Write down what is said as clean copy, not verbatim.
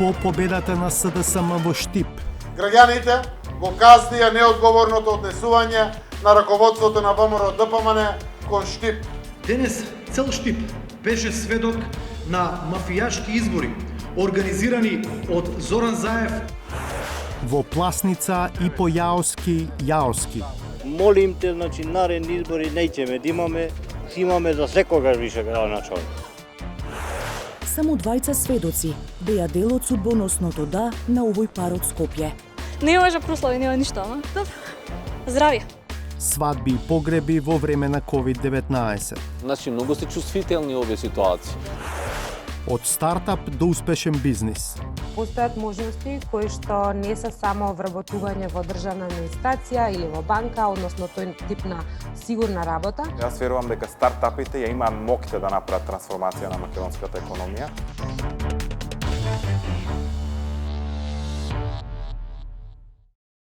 по победата на СДСМ во Штип. Граѓаните го казнија неодговорното однесување на раководството на ВМРО ДПМН кон Штип. Денес цел Штип беше сведок на мафијашки избори, организирани од Зоран Заев. Во Пласница и по Јаоски. Молим те, значи, наредни избори неќеме да имаме за секогаш више градоначалник. Само двајца сведоци беа дел од судбоносното да на овој пар од Скопје. Не може прослави, нема ништо, ама добро. Здравје. Свадби и погреби во време на COVID-19. Значи, многу се чувствителни овие ситуации. Од стартап до успешен бизнис. Постојат можности кои што не се само вработување во државна администрација или во банка, односно тој тип на сигурна работа. Јас верувам дека стартапите ја имаат моќта да направат трансформација на македонската економија.